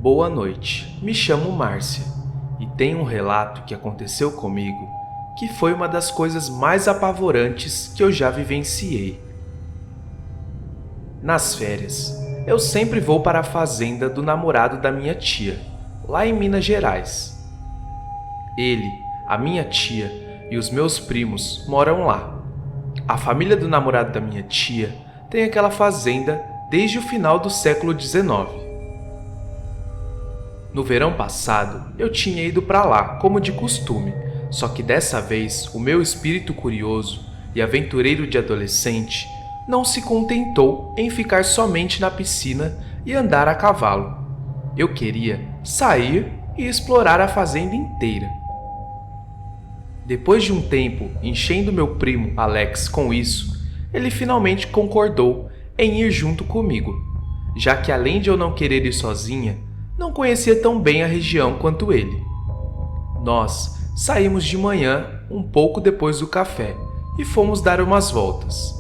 Boa noite, me chamo Márcia e tenho um relato que aconteceu comigo que foi uma das coisas mais apavorantes que eu já vivenciei. Nas férias, eu sempre vou para a fazenda do namorado da minha tia, lá em Minas Gerais. Ele, a minha tia e os meus primos moram lá. A família do namorado da minha tia tem aquela fazenda desde o final do século XIX. No verão passado, eu tinha ido para lá, como de costume, só que dessa vez o meu espírito curioso e aventureiro de adolescente não se contentou em ficar somente na piscina e andar a cavalo. Eu queria sair e explorar a fazenda inteira. Depois de um tempo enchendo meu primo Alex com isso, ele finalmente concordou em ir junto comigo, já que além de eu não querer ir sozinha, não conhecia tão bem a região quanto ele. Nós saímos de manhã, um pouco depois do café, e fomos dar umas voltas.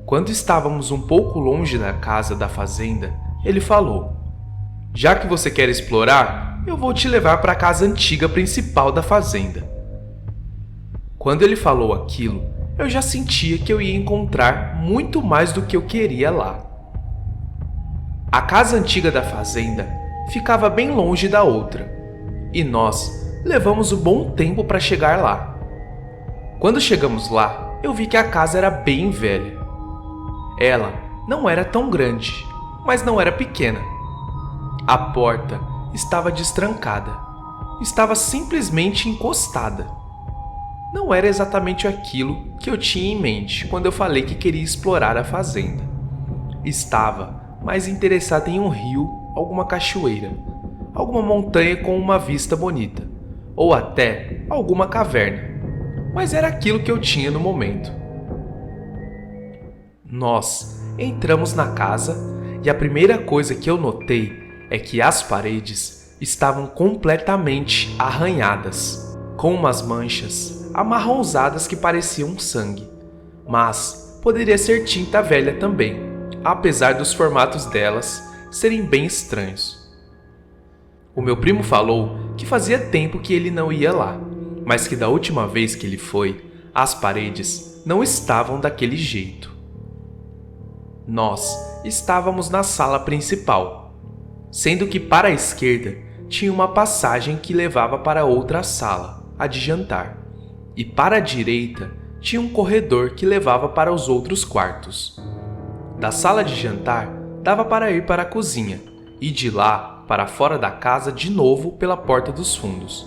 Quando estávamos um pouco longe da casa da fazenda, ele falou: "Já que você quer explorar, eu vou te levar para a casa antiga principal da fazenda." Quando ele falou aquilo, eu já sentia que eu ia encontrar muito mais do que eu queria lá. A casa antiga da fazenda ficava bem longe da outra, e nós levamos um bom tempo para chegar lá. Quando chegamos lá, eu vi que a casa era bem velha. Ela não era tão grande, mas não era pequena. A porta estava destrancada, estava simplesmente encostada. Não era exatamente aquilo que eu tinha em mente quando eu falei que queria explorar a fazenda. Estava mais interessado em um rio, alguma cachoeira, alguma montanha com uma vista bonita, ou até alguma caverna, mas era aquilo que eu tinha no momento. Nós entramos na casa e a primeira coisa que eu notei é que as paredes estavam completamente arranhadas, com umas manchas amarronzadas que pareciam sangue, mas poderia ser tinta velha também, apesar dos formatos delas serem bem estranhos. O meu primo falou que fazia tempo que ele não ia lá, mas que da última vez que ele foi, as paredes não estavam daquele jeito. Nós estávamos na sala principal, sendo que para a esquerda tinha uma passagem que levava para outra sala, a de jantar, e para a direita tinha um corredor que levava para os outros quartos. Da sala de jantar dava para ir para a cozinha e de lá para fora da casa de novo pela porta dos fundos.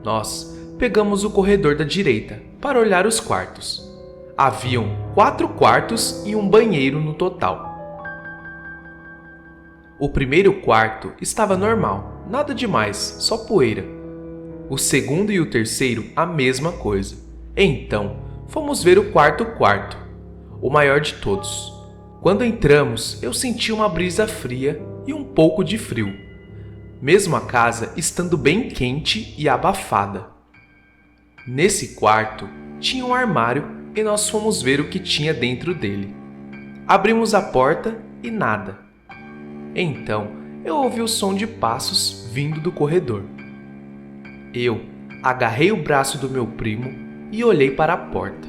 Nós pegamos o corredor da direita para olhar os quartos. Haviam 4 quartos e um banheiro no total. O primeiro quarto estava normal, nada demais, só poeira. O segundo e o terceiro a mesma coisa. Então, fomos ver o quarto, o maior de todos. Quando entramos, eu senti uma brisa fria e um pouco de frio, mesmo a casa estando bem quente e abafada. Nesse quarto tinha um armário e nós fomos ver o que tinha dentro dele. Abrimos a porta e nada. Então eu ouvi o som de passos vindo do corredor. Eu agarrei o braço do meu primo e olhei para a porta.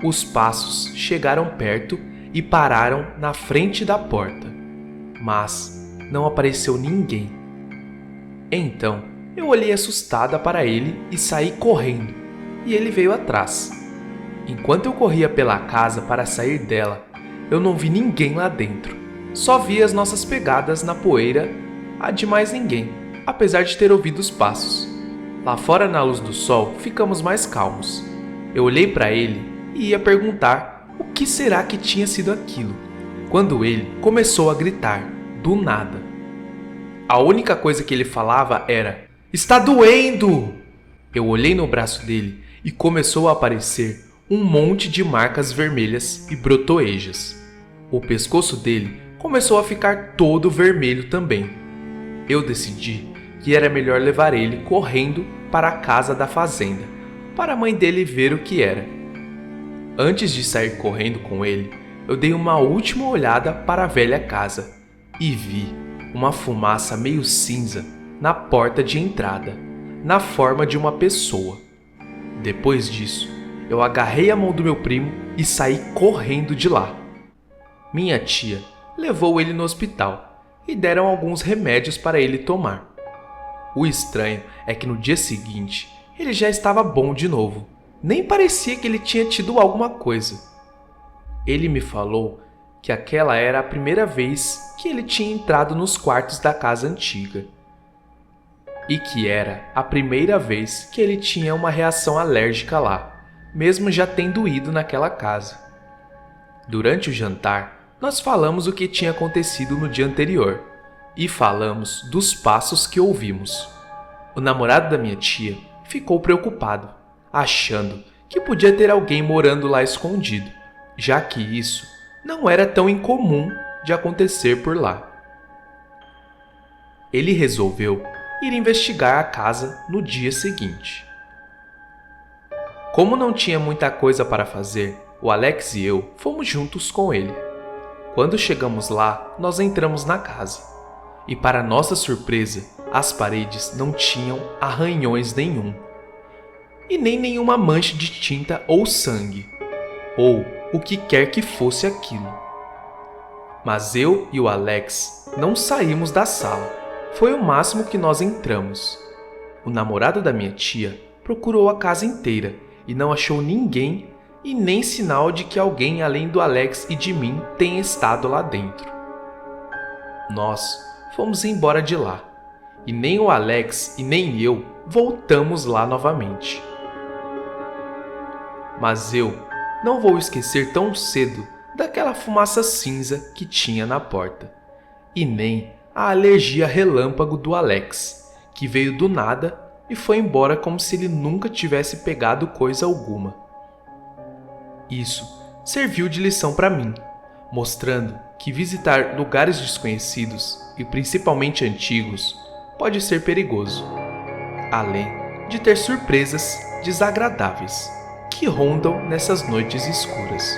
Os passos chegaram perto e pararam na frente da porta, mas não apareceu ninguém. Então eu olhei assustada para ele e saí correndo, e ele veio atrás. Enquanto eu corria pela casa para sair dela, eu não vi ninguém lá dentro. Só vi as nossas pegadas na poeira, a de mais ninguém, apesar de ter ouvido os passos. Lá fora na luz do sol, ficamos mais calmos. Eu olhei para ele e ia perguntar o que será que tinha sido aquilo, quando ele começou a gritar, do nada. A única coisa que ele falava era: "Está doendo!" Eu olhei no braço dele e começou a aparecer um monte de marcas vermelhas e brotoejas. O pescoço dele começou a ficar todo vermelho também. Eu decidi que era melhor levar ele correndo para a casa da fazenda, para a mãe dele ver o que era. Antes de sair correndo com ele, eu dei uma última olhada para a velha casa. e vi uma fumaça meio cinza na porta de entrada, na forma de uma pessoa. Depois disso, eu agarrei a mão do meu primo e saí correndo de lá. Minha tia levou ele no hospital e deram alguns remédios para ele tomar. O estranho é que no dia seguinte ele já estava bom de novo. Nem parecia que ele tinha tido alguma coisa. Ele me falou que aquela era a primeira vez que ele tinha entrado nos quartos da casa antiga. E que era a primeira vez que ele tinha uma reação alérgica lá, mesmo já tendo ido naquela casa. Durante o jantar, nós falamos o que tinha acontecido no dia anterior e falamos dos passos que ouvimos. O namorado da minha tia ficou preocupado, achando que podia ter alguém morando lá escondido, já que isso não era tão incomum de acontecer por lá. Ele resolveu ir investigar a casa no dia seguinte. Como não tinha muita coisa para fazer, o Alex e eu fomos juntos com ele. Quando chegamos lá, nós entramos na casa. E para nossa surpresa, as paredes não tinham arranhões nenhum. E nem nenhuma mancha de tinta ou sangue, ou o que quer que fosse aquilo. Mas eu e o Alex não saímos da sala. Foi o máximo que nós entramos. O namorado da minha tia procurou a casa inteira e não achou ninguém e nem sinal de que alguém além do Alex e de mim tenha estado lá dentro. Nós fomos embora de lá e nem o Alex e nem eu voltamos lá novamente. Mas eu não vou esquecer tão cedo daquela fumaça cinza que tinha na porta, e nem a alergia relâmpago do Alex, que veio do nada e foi embora como se ele nunca tivesse pegado coisa alguma. Isso serviu de lição para mim, mostrando que visitar lugares desconhecidos e principalmente antigos pode ser perigoso, além de ter surpresas desagradáveis que rondam nessas noites escuras.